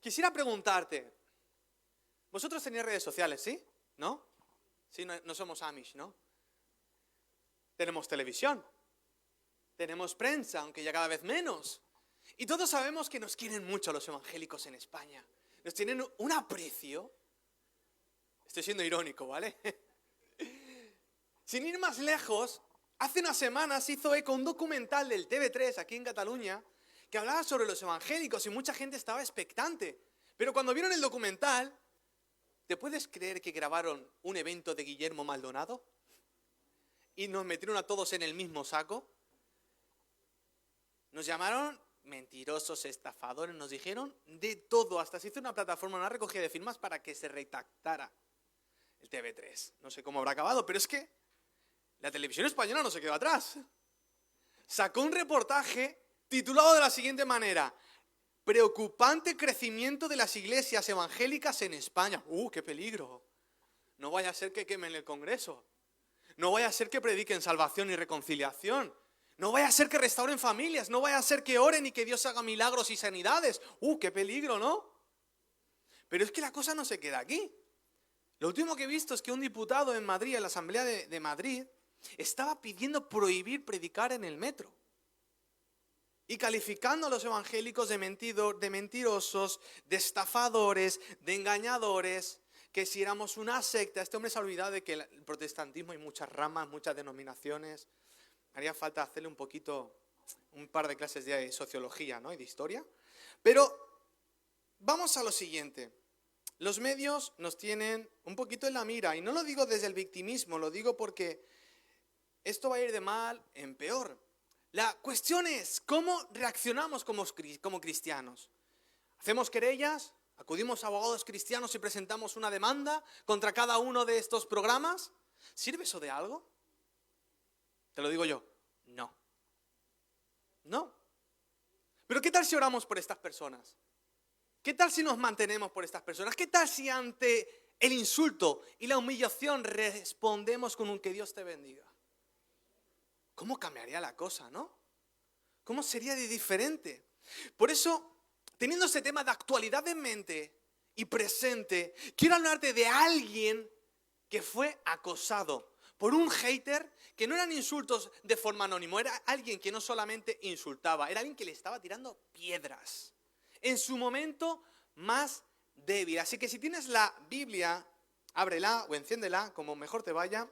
Quisiera preguntarte, vosotros tenéis redes sociales, ¿sí? ¿No? Sí, no somos Amish, ¿no? Tenemos televisión, tenemos prensa, aunque ya cada vez menos. Y todos sabemos que nos quieren mucho los evangélicos en España. Nos tienen un aprecio. Estoy siendo irónico, ¿vale? Sin ir más lejos, hace unas semanas hizo eco un documental del TV3 aquí en Cataluña que hablaba sobre los evangélicos y mucha gente estaba expectante. Pero cuando vieron el documental, ¿te puedes creer que grabaron un evento de Guillermo Maldonado? Y nos metieron a todos en el mismo saco. Nos llamaron mentirosos, estafadores, nos dijeron de todo. Hasta se hizo una plataforma, una recogida de firmas para que se retractara el TV3. No sé cómo habrá acabado, pero es que la televisión española no se quedó atrás. Sacó un reportaje titulado de la siguiente manera: preocupante crecimiento de las iglesias evangélicas en España. ¡Qué peligro! No vaya a ser que quemen el Congreso. No vaya a ser que prediquen salvación y reconciliación. No vaya a ser que restauren familias. No vaya a ser que oren y que Dios haga milagros y sanidades. ¡Qué peligro!, ¿no? Pero es que la cosa no se queda aquí. Lo último que he visto es que un diputado en Madrid, en la Asamblea de Madrid, estaba pidiendo prohibir predicar en el metro. Y calificando a los evangélicos de mentirosos, de estafadores, de engañadores, que si éramos una secta. Este hombre se ha olvidado de que el protestantismo hay muchas ramas, muchas denominaciones. Haría falta hacerle un par de clases de sociología, ¿no?, y de historia. Pero vamos a lo siguiente. Los medios nos tienen un poquito en la mira, y no lo digo desde el victimismo, lo digo porque esto va a ir de mal en peor. La cuestión es, ¿cómo reaccionamos como cristianos? ¿Hacemos querellas? ¿Acudimos a abogados cristianos y presentamos una demanda contra cada uno de estos programas? ¿Sirve eso de algo? Te lo digo yo, no. No. Pero ¿qué tal si oramos por estas personas? ¿Qué tal si nos mantenemos por estas personas? ¿Qué tal si ante el insulto y la humillación respondemos con un que Dios te bendiga? ¿Cómo cambiaría la cosa, no? ¿Cómo sería de diferente? Por eso, teniendo este tema de actualidad en mente y presente, quiero hablarte de alguien que fue acosado por un hater, que no eran insultos de forma anónima, era alguien que no solamente insultaba, era alguien que le estaba tirando piedras en su momento más débil. Así que si tienes la Biblia, ábrela o enciéndela, como mejor te vaya.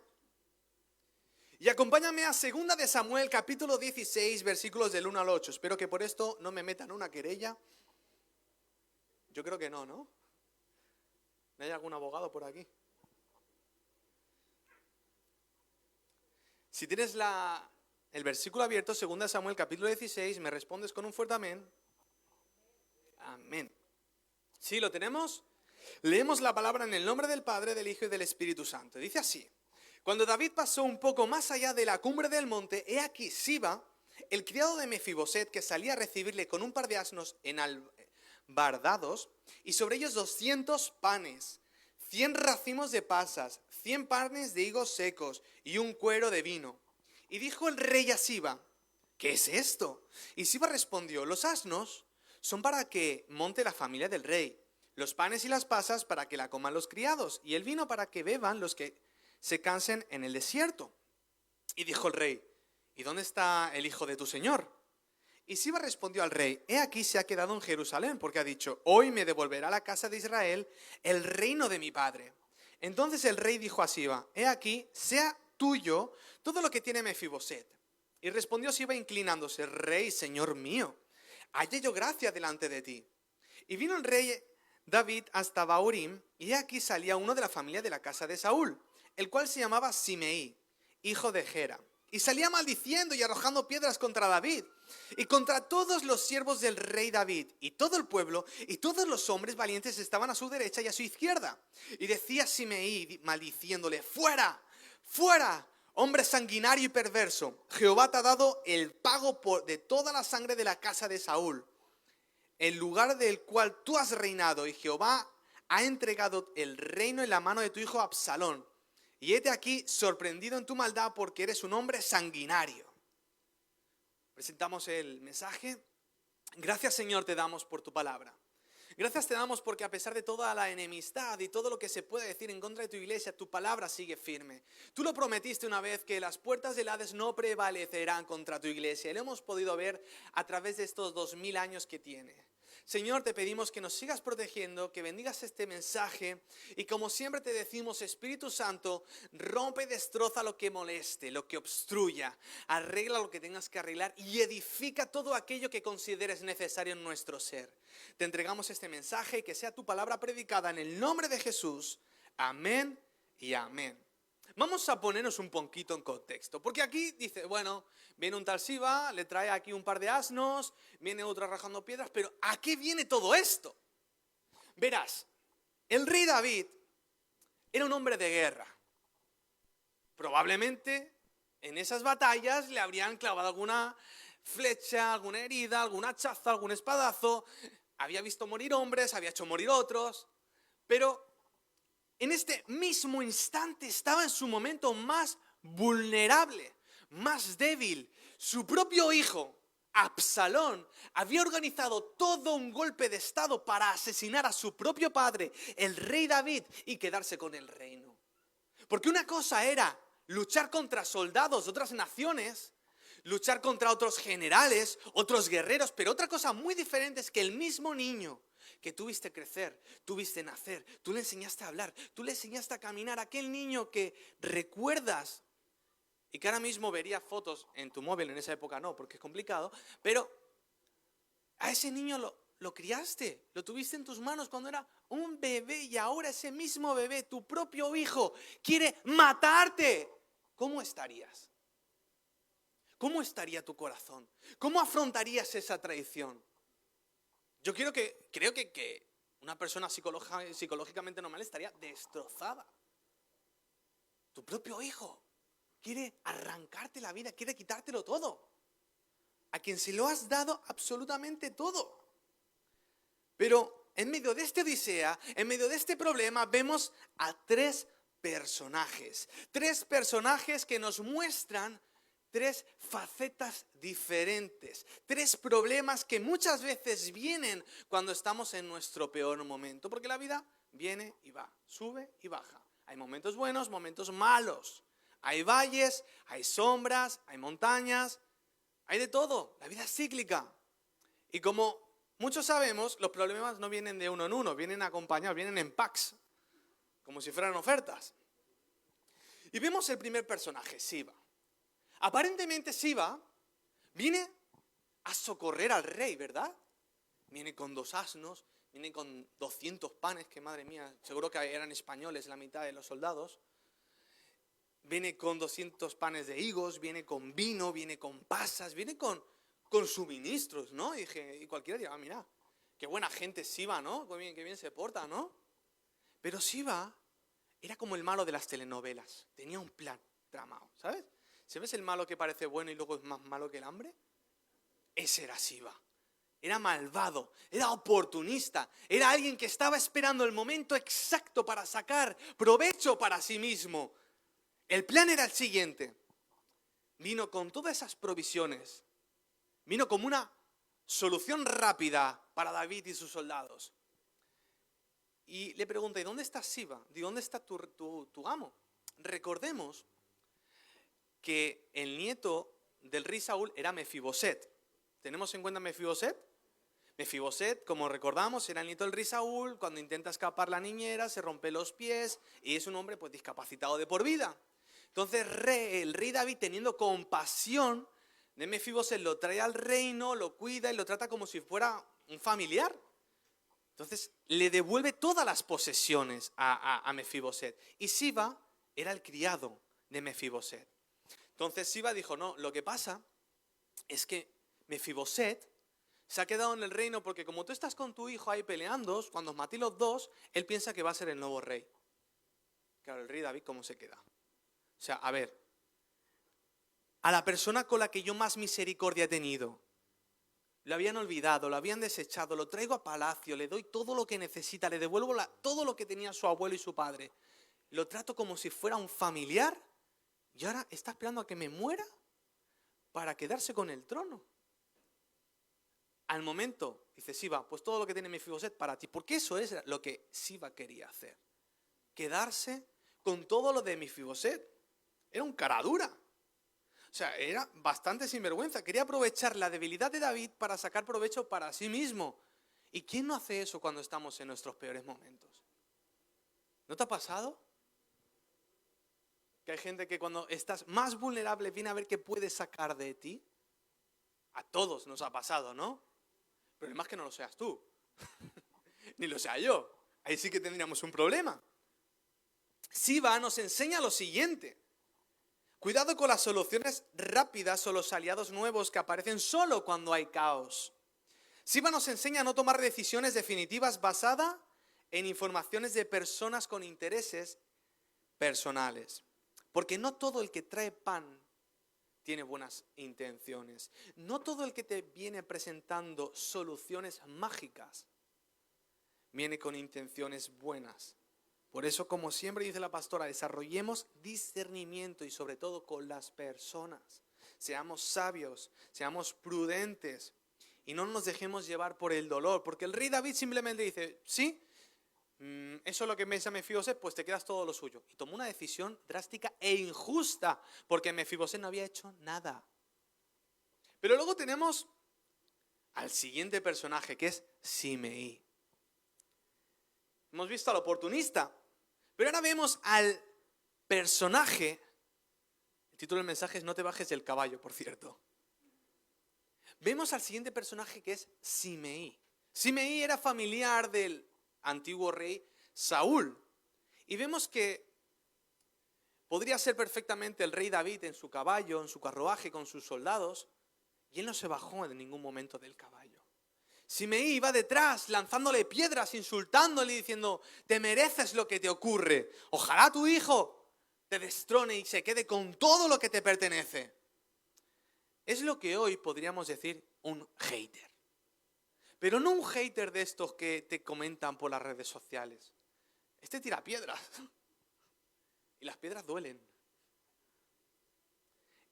Y acompáñame a 2 de Samuel, capítulo 16, versículos del 1 al 8. Espero que por esto no me metan una querella. Yo creo que no, ¿no? ¿No hay algún abogado por aquí? Si tienes el versículo abierto, 2 de Samuel, capítulo 16, me respondes con un fuerte amén. Amén. ¿Sí lo tenemos? Leemos la palabra en el nombre del Padre, del Hijo y del Espíritu Santo. Dice así: cuando David pasó un poco más allá de la cumbre del monte, he aquí Siba, el criado de Mefiboset, que salía a recibirle con un par de asnos enalbardados, y sobre ellos 200 panes, 100 racimos de pasas, 100 panes de higos secos y un cuero de vino. Y dijo el rey a Siba: ¿qué es esto? Y Siba respondió: los asnos son para que monte la familia del rey, los panes y las pasas para que la coman los criados, y el vino para que beban los que se cansen en el desierto. Y dijo el rey: ¿y dónde está el hijo de tu señor? Y Siba respondió al rey: he aquí se ha quedado en Jerusalén, porque ha dicho: hoy me devolverá a la casa de Israel el reino de mi padre. Entonces el rey dijo a Siba: he aquí, sea tuyo todo lo que tiene Mefiboset. Y respondió Siba inclinándose: rey, señor mío, hallé yo gracia delante de ti. Y vino el rey David hasta Bahurim, y aquí salía uno de la familia de la casa de Saúl, el cual se llamaba Simeí, hijo de Gera, y salía maldiciendo y arrojando piedras contra David, y contra todos los siervos del rey David, y todo el pueblo, y todos los hombres valientes estaban a su derecha y a su izquierda. Y decía Simeí maldiciéndole: fuera, fuera, hombre sanguinario y perverso, Jehová te ha dado el pago de toda la sangre de la casa de Saúl, el lugar del cual tú has reinado, y Jehová ha entregado el reino en la mano de tu hijo Absalón. Y hete aquí sorprendido en tu maldad, porque eres un hombre sanguinario. Presentamos el mensaje. Gracias, Señor, te damos por tu palabra. Gracias te damos porque a pesar de toda la enemistad y todo lo que se puede decir en contra de tu iglesia, tu palabra sigue firme. Tú lo prometiste una vez que las puertas del Hades no prevalecerán contra tu iglesia. Y lo hemos podido ver a través de estos 2000 años que tiene. Señor, te pedimos que nos sigas protegiendo, que bendigas este mensaje y como siempre te decimos, Espíritu Santo, rompe y destroza lo que moleste, lo que obstruya, arregla lo que tengas que arreglar y edifica todo aquello que consideres necesario en nuestro ser. Te entregamos este mensaje y que sea tu palabra predicada en el nombre de Jesús. Amén y amén. Vamos a ponernos un poquito en contexto, porque aquí dice, bueno, viene un tal Siba, le trae aquí un par de asnos, viene otro arrojando piedras, pero ¿a qué viene todo esto? Verás, el rey David era un hombre de guerra. Probablemente en esas batallas le habrían clavado alguna flecha, alguna herida, algún hachazo, algún espadazo, había visto morir hombres, había hecho morir otros, pero en este mismo instante estaba en su momento más vulnerable, más débil. Su propio hijo, Absalón, había organizado todo un golpe de estado para asesinar a su propio padre, el rey David, y quedarse con el reino. Porque una cosa era luchar contra soldados de otras naciones, luchar contra otros generales, otros guerreros, pero otra cosa muy diferente es que el mismo niño que tú viste crecer, tú viste nacer, tú le enseñaste a hablar, tú le enseñaste a caminar, aquel niño que recuerdas y que ahora mismo vería fotos en tu móvil, en esa época no, porque es complicado, pero a ese niño lo criaste, lo tuviste en tus manos cuando era un bebé y ahora ese mismo bebé, tu propio hijo, quiere matarte. ¿Cómo estarías? ¿Cómo estaría tu corazón? ¿Cómo afrontarías esa traición? Yo creo que una persona psicológicamente normal estaría destrozada. Tu propio hijo quiere arrancarte la vida, quiere quitártelo todo. A quien se lo has dado absolutamente todo. Pero en medio de esta odisea, en medio de este problema, vemos a tres personajes. Tres personajes que nos muestran tres facetas diferentes, tres problemas que muchas veces vienen cuando estamos en nuestro peor momento, porque la vida viene y va, sube y baja. Hay momentos buenos, momentos malos. Hay valles, hay sombras, hay montañas, hay de todo. La vida es cíclica. Y como muchos sabemos, los problemas no vienen de uno en uno, vienen acompañados, vienen en packs, como si fueran ofertas. Y vemos el primer personaje, Siba. Aparentemente Siba viene a socorrer al rey, ¿verdad? Viene con 2 asnos, viene con 200 panes, que madre mía, seguro que eran españoles la mitad de los soldados. Viene con 200 panes de higos, viene con vino, viene con pasas, viene con suministros, ¿no? Y cualquiera dirá, mira, qué buena gente Siba, ¿no? Qué bien se porta, ¿no? Pero Siba era como el malo de las telenovelas, tenía un plan tramado, ¿sabes? ¿Sabes el malo que parece bueno y luego es más malo que el hambre? Ese era Siba. Era malvado, era oportunista, era alguien que estaba esperando el momento exacto para sacar provecho para sí mismo. El plan era el siguiente. Vino con todas esas provisiones. Vino como una solución rápida para David y sus soldados. Y le pregunta, ¿y dónde está Siba? ¿De dónde está tu amo? Recordemos que el nieto del rey Saúl era Mefiboset. ¿Tenemos en cuenta Mefiboset? Mefiboset, como recordamos, era el nieto del rey Saúl. Cuando intenta escapar la niñera, se rompe los pies y es un hombre pues discapacitado de por vida. Entonces el rey David, teniendo compasión de Mefiboset, lo trae al reino, lo cuida y lo trata como si fuera un familiar. Entonces le devuelve todas las posesiones a Mefiboset. Y Siba era el criado de Mefiboset. Entonces Siba dijo, no, lo que pasa es que Mefiboset se ha quedado en el reino porque como tú estás con tu hijo ahí peleando, cuando os maté los dos, él piensa que va a ser el nuevo rey. Claro, el rey David, ¿cómo se queda? O sea, a ver, a la persona con la que yo más misericordia he tenido, lo habían olvidado, lo habían desechado, lo traigo a palacio, le doy todo lo que necesita, le devuelvo todo lo que tenía su abuelo y su padre. Lo trato como si fuera un familiar y ahora está esperando a que me muera para quedarse con el trono. al momento, dice Siba, pues todo lo que tiene Mefiboset para ti, porque eso es lo que Siba quería hacer. Quedarse con todo lo de Mefiboset. Era un cara dura. O sea, era bastante sinvergüenza. Quería aprovechar la debilidad de David para sacar provecho para sí mismo. ¿Y quién no hace eso cuando estamos en nuestros peores momentos? ¿No te ha pasado? Que hay gente que cuando estás más vulnerable viene a ver qué puede sacar de ti. A todos nos ha pasado, ¿no? Pero es más que no lo seas tú. Ni lo sea yo. Ahí sí que tendríamos un problema. Siba nos enseña lo siguiente. Cuidado con las soluciones rápidas o los aliados nuevos que aparecen solo cuando hay caos. Siba nos enseña a no tomar decisiones definitivas basadas en informaciones de personas con intereses personales. Porque no todo el que trae pan tiene buenas intenciones. No todo el que te viene presentando soluciones mágicas viene con intenciones buenas. Por eso, como siempre dice la pastora, desarrollemos discernimiento y sobre todo con las personas. Seamos sabios, seamos prudentes y no nos dejemos llevar por el dolor. Porque el rey David simplemente dice, sí, eso es lo que me dice Mefiboset, pues te quedas todo lo suyo. Y tomó una decisión drástica e injusta, porque Mefiboset no había hecho nada. Pero luego tenemos al siguiente personaje, que es Simei. Hemos visto al oportunista, pero ahora vemos al personaje. El título del mensaje es No te bajes del caballo, por cierto. Vemos al siguiente personaje, que es Simei. Simei era familiar del antiguo rey Saúl. Y vemos que podría ser perfectamente el rey David en su caballo, en su carruaje, con sus soldados. Y él no se bajó en ningún momento del caballo. Simei iba detrás, lanzándole piedras, insultándole y diciendo, te mereces lo que te ocurre. Ojalá tu hijo te destrone y se quede con todo lo que te pertenece. Es lo que hoy podríamos decir un hater. Pero no un hater de estos que te comentan por las redes sociales. Este tira piedras. Y las piedras duelen.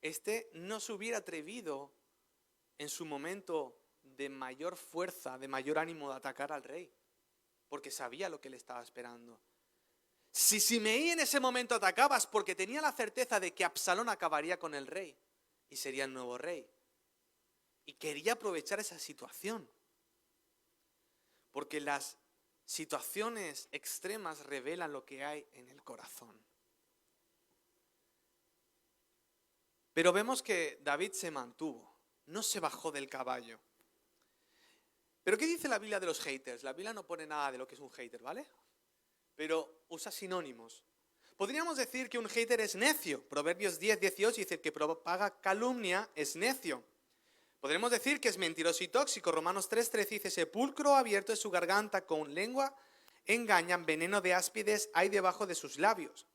Este no se hubiera atrevido en su momento de mayor fuerza, de mayor ánimo de atacar al rey, porque sabía lo que le estaba esperando. Si Simei en ese momento atacaba es porque tenía la certeza de que Absalón acabaría con el rey y sería el nuevo rey. Y quería aprovechar esa situación, porque las situaciones extremas revelan lo que hay en el corazón. Pero vemos que David se mantuvo, no se bajó del caballo. ¿Pero qué dice la Biblia de los haters? La Biblia no pone nada de lo que es un hater, ¿vale? Pero usa sinónimos. Podríamos decir que un hater es necio. Proverbios 10:18 dice que propaga calumnia es necio. Podremos decir que es mentiroso y tóxico. Romanos 3:13 dice, sepulcro abierto es su garganta, con lengua engañan, veneno de áspides hay debajo de sus labios.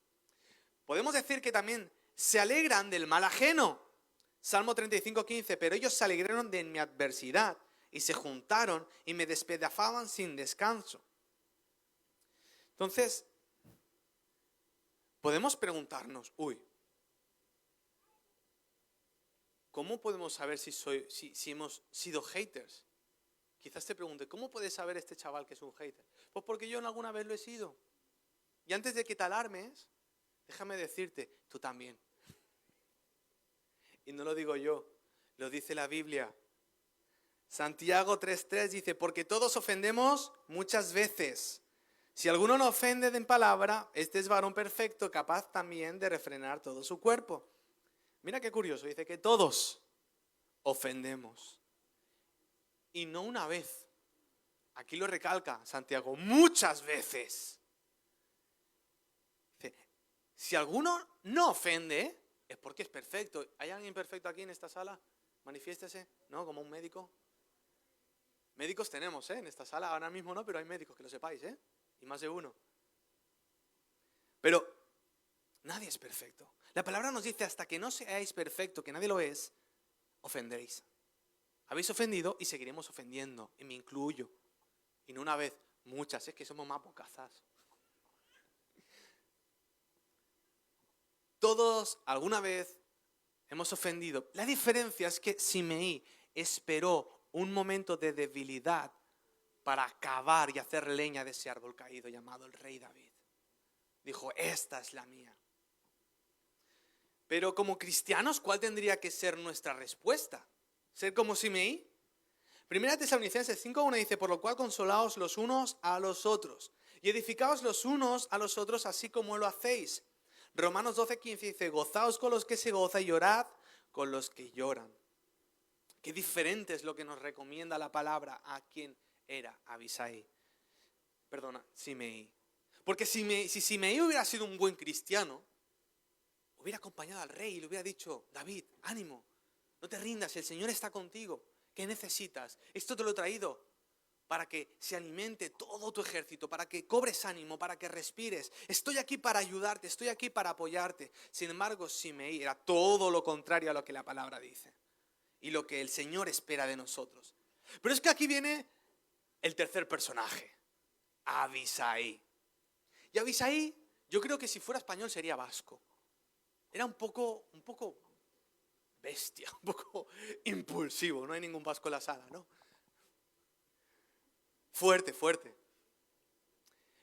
Podemos decir que también se alegran del mal ajeno. Salmo 35:15, pero ellos se alegraron de mi adversidad y se juntaron y me despedazaban sin descanso. Entonces, podemos preguntarnos, ¿cómo podemos saber si hemos sido haters? Quizás te pregunte, ¿cómo puede saber este chaval que es un hater? Pues porque yo en alguna vez lo he sido. Y antes de que te alarmes, déjame decirte, tú también. Y no lo digo yo, lo dice la Biblia. Santiago 3:3 dice, porque todos ofendemos muchas veces. Si alguno no ofende en palabra, este es varón perfecto, capaz también de refrenar todo su cuerpo. Mira qué curioso, dice que todos ofendemos. Y no una vez. Aquí lo recalca Santiago, muchas veces. Dice, si alguno no ofende, es porque es perfecto. ¿Hay alguien perfecto aquí en esta sala? Manifiéstese, ¿no? Como un médico. Médicos tenemos, en esta sala, ahora mismo no, pero hay médicos, que lo sepáis, y más de uno. Pero nadie es perfecto. La palabra nos dice, hasta que no seáis perfectos, que nadie lo es, ofenderéis. Habéis ofendido y seguiremos ofendiendo, y me incluyo. Y no una vez, muchas, es que somos más bocazas. Todos alguna vez hemos ofendido. La diferencia es que Simei esperó un momento de debilidad para acabar y hacer leña de ese árbol caído llamado el rey David. Dijo, esta es la mía. Pero como cristianos, ¿cuál tendría que ser nuestra respuesta? ¿Ser como Simei? Primera Tesalonicenses 5:1 dice, por lo cual consolaos los unos a los otros y edificaos los unos a los otros así como lo hacéis. Romanos 12:15 dice, gozaos con los que se gozan y llorad con los que lloran. Qué diferente es lo que nos recomienda la palabra a quien era Simei. Porque si Simei hubiera sido un buen cristiano, hubiera acompañado al rey y le hubiera dicho, David, ánimo, no te rindas, el Señor está contigo. ¿Qué necesitas? Esto te lo he traído para que se alimente todo tu ejército, para que cobres ánimo, para que respires. Estoy aquí para ayudarte, estoy aquí para apoyarte. Sin embargo, Simei era todo lo contrario a lo que la palabra dice y lo que el Señor espera de nosotros. Pero es que aquí viene el tercer personaje, Abisai. Y Abisai, yo creo que si fuera español sería vasco. Era un poco bestia, un poco impulsivo. No hay ningún vasco en la sala, ¿no? Fuerte.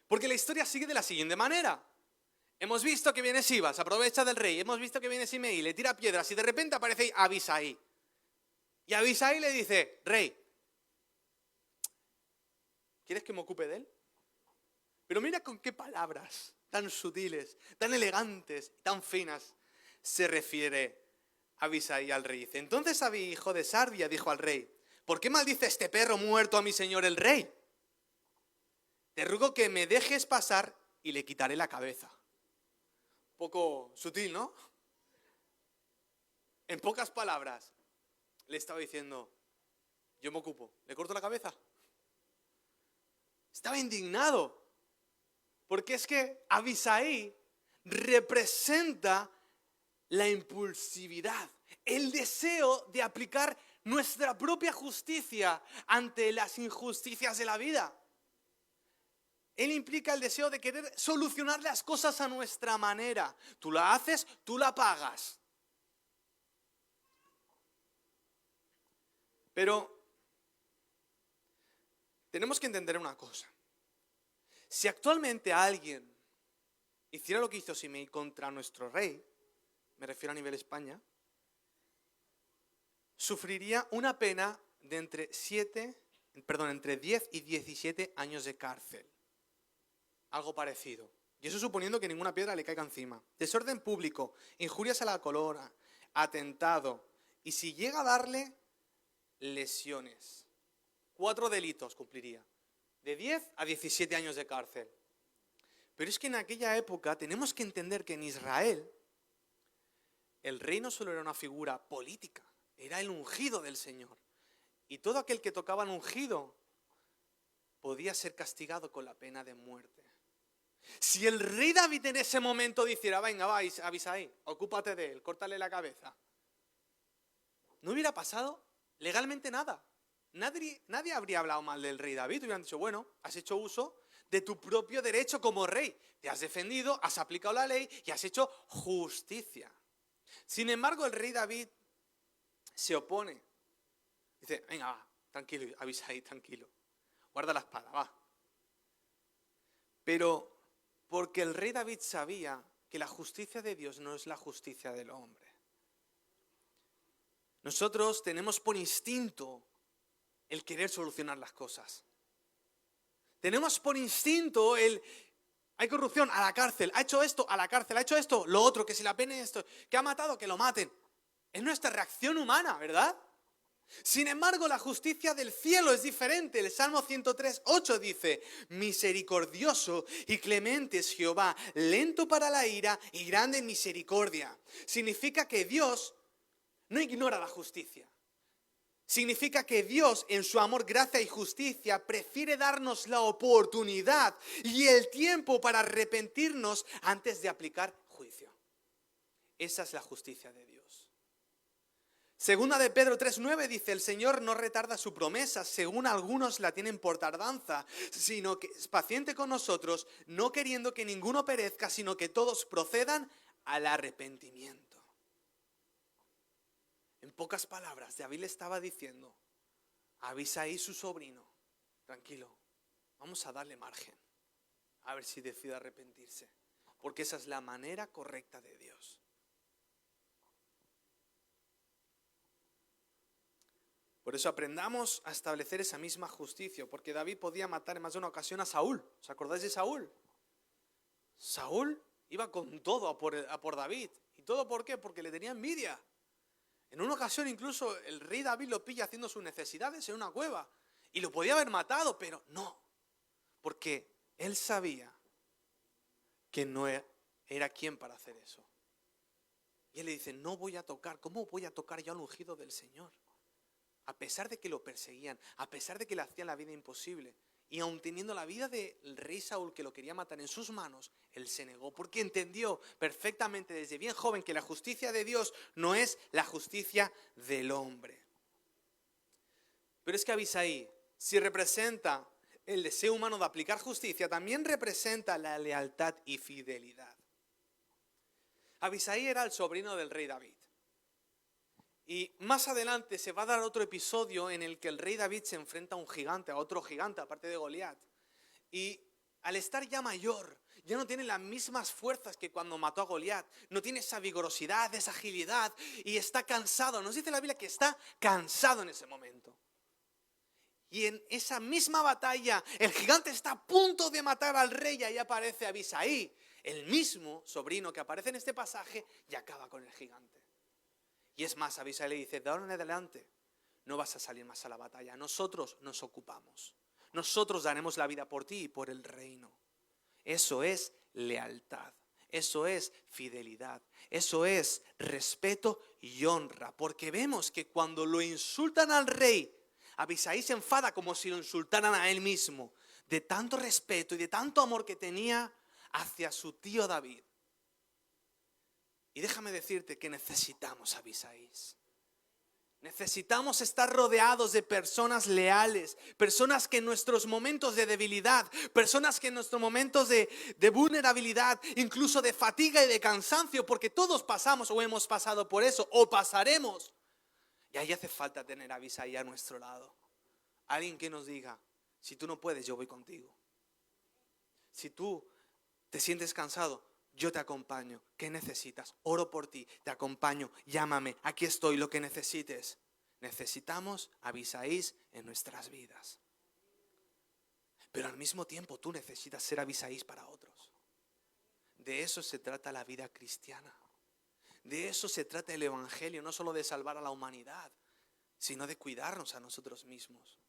Porque la historia sigue de la siguiente manera. Hemos visto que viene Sibas, aprovecha del rey. Hemos visto que viene Simei, le tira piedras y de repente aparece Abisai. Y Abisai le dice, rey, ¿quieres que me ocupe de él? Pero mira con qué palabras tan sutiles, tan elegantes, tan finas se refiere Abisai al rey. Dice, entonces Abi, hijo de Sarvia, dijo al rey, ¿por qué maldice este perro muerto a mi señor el rey? Te ruego que me dejes pasar y le quitaré la cabeza. Un poco sutil, ¿no? En pocas palabras, le estaba diciendo, yo me ocupo, ¿le corto la cabeza? Estaba indignado, porque es que Abisai representa la impulsividad, el deseo de aplicar nuestra propia justicia ante las injusticias de la vida. Él implica el deseo de querer solucionar las cosas a nuestra manera. Tú la haces, tú la pagas. Pero tenemos que entender una cosa. Si actualmente alguien hiciera lo que hizo Simei contra nuestro rey, me refiero a nivel España, sufriría una pena de entre 10 y 17 años de cárcel. Algo parecido. Y eso suponiendo que ninguna piedra le caiga encima. Desorden público, injurias a la corona, atentado. Y si llega a darle lesiones. 4 delitos cumpliría. De 10 a 17 años de cárcel. Pero es que en aquella época tenemos que entender que en Israel el rey no solo era una figura política, era el ungido del Señor. Y todo aquel que tocaba al ungido podía ser castigado con la pena de muerte. Si el rey David en ese momento dijera, venga, va, Abisai, ocúpate de él, córtale la cabeza, no hubiera pasado legalmente nada. Nadie habría hablado mal del rey David. Hubieran dicho, bueno, has hecho uso de tu propio derecho como rey. Te has defendido, has aplicado la ley y has hecho justicia. Sin embargo, el rey David se opone. Dice, venga, va, tranquilo, Abisai, tranquilo. Guarda la espada, va. Pero porque el rey David sabía que la justicia de Dios no es la justicia del hombre. Nosotros tenemos por instinto el querer solucionar las cosas. Tenemos por instinto hay corrupción, a la cárcel, ha hecho esto, a la cárcel, ha hecho esto, lo otro, que se la pene esto, que ha matado, que lo maten. Es nuestra reacción humana, ¿verdad? Sin embargo, la justicia del cielo es diferente. El Salmo 103:8 dice, misericordioso y clemente es Jehová, lento para la ira y grande en misericordia. Significa que Dios no ignora la justicia. Significa que Dios, en su amor, gracia y justicia, prefiere darnos la oportunidad y el tiempo para arrepentirnos antes de aplicar juicio. Esa es la justicia de Dios. Segunda de Pedro 3:9 dice, el Señor no retarda su promesa, según algunos la tienen por tardanza, sino que es paciente con nosotros, no queriendo que ninguno perezca, sino que todos procedan al arrepentimiento. En pocas palabras, David le estaba diciendo, Abisai, su sobrino, tranquilo, vamos a darle margen, a ver si decide arrepentirse, porque esa es la manera correcta de Dios. Por eso aprendamos a establecer esa misma justicia, porque David podía matar en más de una ocasión a Saúl. ¿Os acordáis de Saúl? Saúl iba con todo a por David. ¿Y todo por qué? Porque le tenía envidia. En una ocasión incluso el rey David lo pilla haciendo sus necesidades en una cueva. Y lo podía haber matado, pero no. Porque él sabía que no era quien para hacer eso. Y él le dice, no voy a tocar. ¿Cómo voy a tocar yo al ungido del Señor? A pesar de que lo perseguían, a pesar de que le hacían la vida imposible, y aun teniendo la vida del rey Saúl que lo quería matar en sus manos, él se negó porque entendió perfectamente desde bien joven que la justicia de Dios no es la justicia del hombre. Pero es que Abisai, si representa el deseo humano de aplicar justicia, también representa la lealtad y fidelidad. Abisai era el sobrino del rey David. Y más adelante se va a dar otro episodio en el que el rey David se enfrenta a un gigante, a otro gigante, aparte de Goliat. Y al estar ya mayor, ya no tiene las mismas fuerzas que cuando mató a Goliat. No tiene esa vigorosidad, esa agilidad y está cansado. Nos dice la Biblia que está cansado en ese momento. Y en esa misma batalla, el gigante está a punto de matar al rey y ahí aparece Abisai, el mismo sobrino que aparece en este pasaje y acaba con el gigante. Y es más, Abisai le dice, de ahora en adelante no vas a salir más a la batalla. Nosotros nos ocupamos. Nosotros daremos la vida por ti y por el reino. Eso es lealtad. Eso es fidelidad. Eso es respeto y honra. Porque vemos que cuando lo insultan al rey, Abisai se enfada como si lo insultaran a él mismo. De tanto respeto y de tanto amor que tenía hacia su tío David. Y déjame decirte que necesitamos Abisais. Necesitamos estar rodeados de personas leales, personas que en nuestros momentos de debilidad, personas que en nuestros momentos de vulnerabilidad, incluso de fatiga y de cansancio, porque todos pasamos o hemos pasado por eso, o pasaremos. Y ahí hace falta tener a Abisai a nuestro lado. Alguien que nos diga, si tú no puedes, yo voy contigo. Si tú te sientes cansado, yo te acompaño. ¿Qué necesitas? Oro por ti, te acompaño, llámame, aquí estoy, lo que necesites. Necesitamos Abisaís en nuestras vidas. Pero al mismo tiempo tú necesitas ser Abisaís para otros. De eso se trata la vida cristiana. De eso se trata el evangelio, no solo de salvar a la humanidad, sino de cuidarnos a nosotros mismos.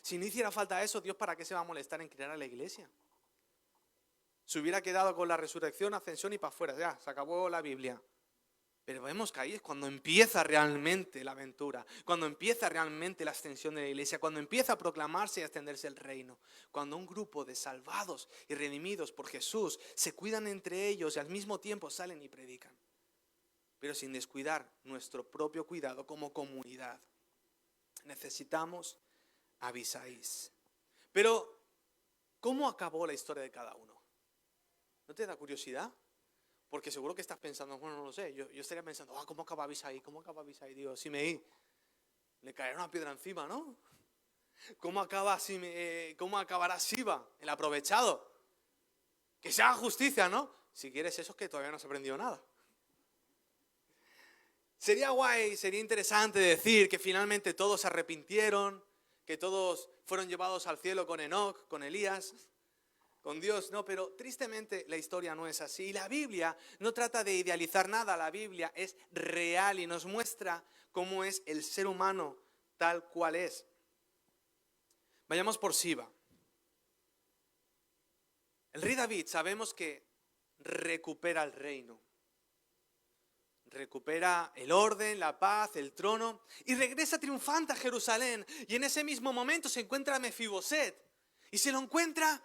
Si no hiciera falta eso, Dios, ¿para qué se va a molestar en crear a la iglesia? Se hubiera quedado con la resurrección, ascensión y para afuera, ya, se acabó la Biblia. Pero vemos que ahí es cuando empieza realmente la aventura, cuando empieza realmente la extensión de la iglesia, cuando empieza a proclamarse y a extenderse el reino. Cuando un grupo de salvados y redimidos por Jesús se cuidan entre ellos y al mismo tiempo salen y predican. Pero sin descuidar nuestro propio cuidado como comunidad. Necesitamos Abisaís. Pero, ¿cómo acabó la historia de cada uno? ¿No te da curiosidad? Porque seguro que estás pensando, bueno, no lo sé, yo estaría pensando, ¿cómo acaba Abisai? ¿Cómo acaba Abisai? Digo, Simei, le caerá una piedra encima, ¿no? ¿Cómo acabará Siba, el aprovechado? Que se haga justicia, ¿no? Si quieres eso es que todavía no has aprendido nada. Sería guay, sería interesante decir que finalmente todos se arrepintieron, que todos fueron llevados al cielo con Enoc, con Elías, con Dios, no, pero tristemente la historia no es así. Y la Biblia no trata de idealizar nada, la Biblia es real y nos muestra cómo es el ser humano tal cual es. Vayamos por Siba. El rey David sabemos que recupera el reino. Recupera el orden, la paz, el trono y regresa triunfante a Jerusalén. Y en ese mismo momento se encuentra a Mefiboset y se lo encuentra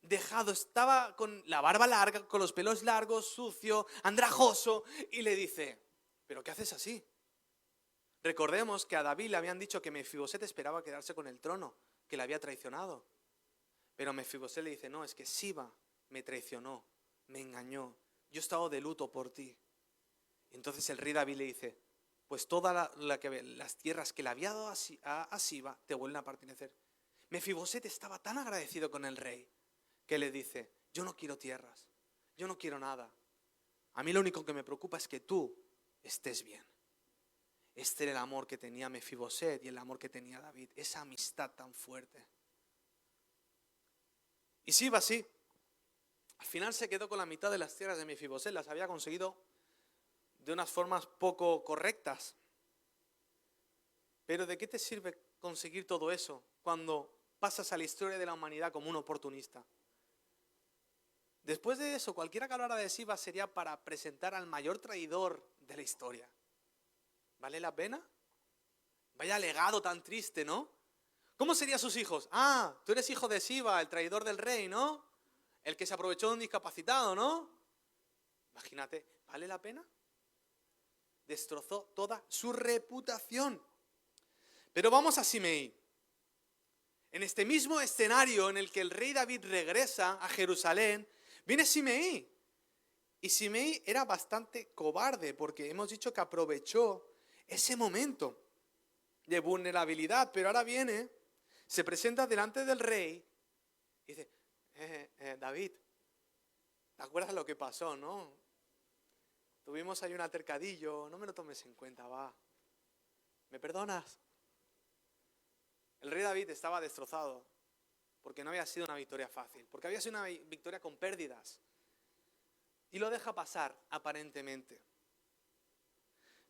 dejado, estaba con la barba larga, con los pelos largos, sucio, andrajoso, y le dice, ¿pero qué haces así? Recordemos que a David le habían dicho que Mefiboset esperaba quedarse con el trono, que le había traicionado. Pero Mefiboset le dice, no, es que Siba me traicionó, me engañó, yo he estado de luto por ti. Entonces el rey David le dice, pues todas las tierras que le había dado a Siba te vuelven a pertenecer. Mefiboset estaba tan agradecido con el rey que le dice, yo no quiero tierras, yo no quiero nada. A mí lo único que me preocupa es que tú estés bien. Este era el amor que tenía Mefiboset y el amor que tenía David, esa amistad tan fuerte. Y Siba sí, al final se quedó con la mitad de las tierras de Mefiboset, las había conseguido de unas formas poco correctas. Pero ¿de qué te sirve conseguir todo eso cuando pasas a la historia de la humanidad como un oportunista? Después de eso, cualquiera que hablara de Siba sería para presentar al mayor traidor de la historia. ¿Vale la pena? Vaya legado tan triste, ¿no? ¿Cómo serían sus hijos? Ah, tú eres hijo de Siba, el traidor del rey, ¿no? El que se aprovechó de un discapacitado, ¿no? Imagínate, ¿vale la pena? Destrozó toda su reputación. Pero vamos a Simei. En este mismo escenario en el que el rey David regresa a Jerusalén, viene Simei. Y Simei era bastante cobarde porque hemos dicho que aprovechó ese momento de vulnerabilidad. Pero ahora viene, se presenta delante del rey y dice, David, ¿te acuerdas lo que pasó, no? Tuvimos ahí un altercadillo, no me lo tomes en cuenta, va. ¿Me perdonas? El rey David estaba destrozado porque no había sido una victoria fácil, porque había sido una victoria con pérdidas. Y lo deja pasar, aparentemente.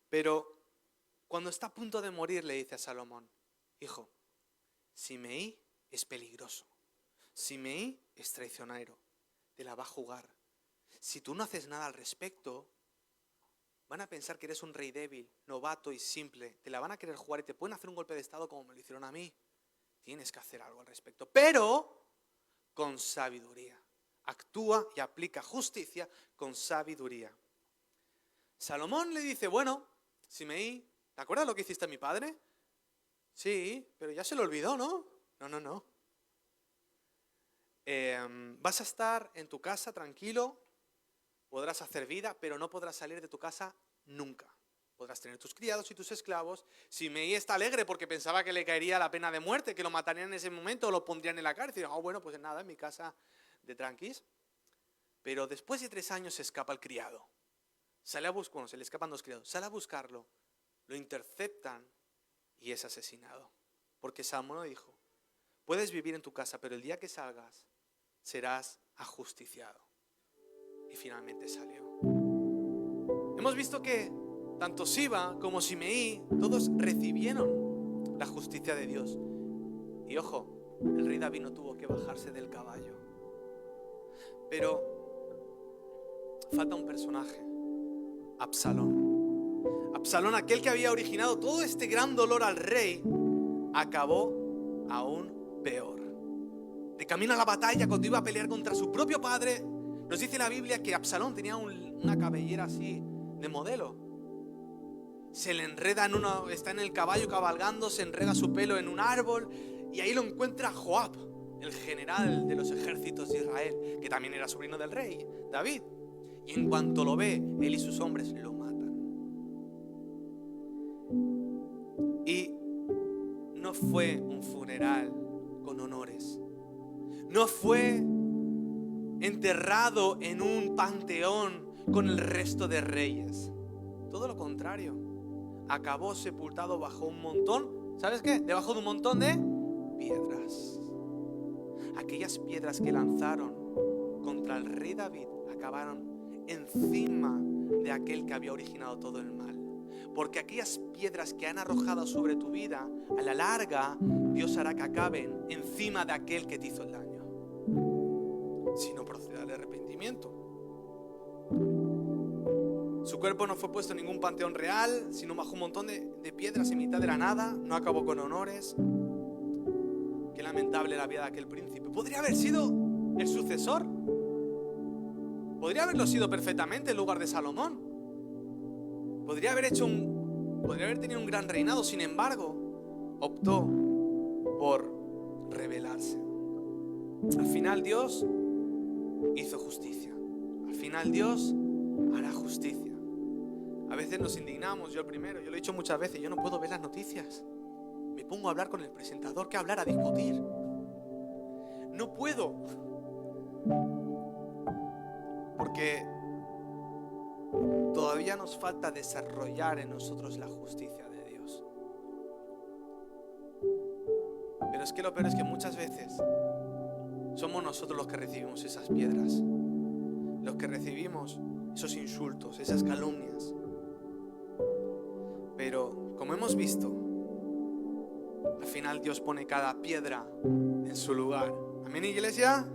Pero cuando está a punto de morir, le dice a Salomón, hijo, Simei es peligroso. Simei es traicionero. Te la va a jugar. Si tú no haces nada al respecto, van a pensar que eres un rey débil, novato y simple. Te la van a querer jugar y te pueden hacer un golpe de estado como me lo hicieron a mí. Tienes que hacer algo al respecto, pero con sabiduría. Actúa y aplica justicia con sabiduría. Salomón le dice, bueno, Simei, ¿te acuerdas lo que hiciste a mi padre? Sí, pero ya se lo olvidó, ¿no? No. Vas a estar en tu casa tranquilo, podrás hacer vida, pero no podrás salir de tu casa nunca. Podrás tener tus criados y tus esclavos. Simei está alegre porque pensaba que le caería la pena de muerte, que lo matarían en ese momento o lo pondrían en la cárcel. Bueno, pues nada, en mi casa de tranquis. Pero después de 3 años se escapa el criado. Se le escapan 2 criados. Sale a buscarlo, lo interceptan y es asesinado. Porque Salomón dijo, puedes vivir en tu casa, pero el día que salgas serás ajusticiado. Y finalmente salió. Hemos visto que tanto Siba como Simei, todos recibieron la justicia de Dios. Y ojo, el rey David no tuvo que bajarse del caballo. Pero falta un personaje, Absalón. Absalón, aquel que había originado todo este gran dolor al rey, acabó aún peor. De camino a la batalla, cuando iba a pelear contra su propio padre, nos dice la Biblia que Absalón tenía una cabellera así de modelo. Se le enreda está en el caballo cabalgando, se enreda su pelo en un árbol y ahí lo encuentra Joab, el general de los ejércitos de Israel, que también era sobrino del rey David. Y en cuanto lo ve, él y sus hombres lo matan. Y no fue un funeral con honores. No fue enterrado en un panteón con el resto de reyes. Todo lo contrario. Acabó sepultado bajo un montón, ¿sabes qué? Debajo de un montón de piedras. Aquellas piedras que lanzaron contra el rey David acabaron encima de aquel que había originado todo el mal. Porque aquellas piedras que han arrojado sobre tu vida, a la larga, Dios hará que acaben encima de aquel que te hizo el daño. Si no procede al arrepentimiento. Su cuerpo no fue puesto en ningún panteón real, sino bajo un montón de piedras en mitad de la nada. No acabó con honores. Qué lamentable la vida de aquel príncipe. ¿Podría haber sido el sucesor? ¿Podría haberlo sido perfectamente en lugar de Salomón? Podría haber tenido un gran reinado. Sin embargo, optó por rebelarse. Al final Dios hizo justicia. Al final Dios hará justicia. A A veces nos indignamos, yo el primero, yo lo he dicho muchas veces, yo no puedo ver las noticias. Me pongo a hablar con el presentador, que hablar, a discutir. No puedo. Porque todavía nos falta desarrollar en nosotros la justicia de Dios. Pero es que lo peor es que muchas veces somos nosotros los que recibimos esas piedras, los que recibimos esos insultos, esas calumnias. Pero como hemos visto, al final Dios pone cada piedra en su lugar. ¿Amén, iglesia?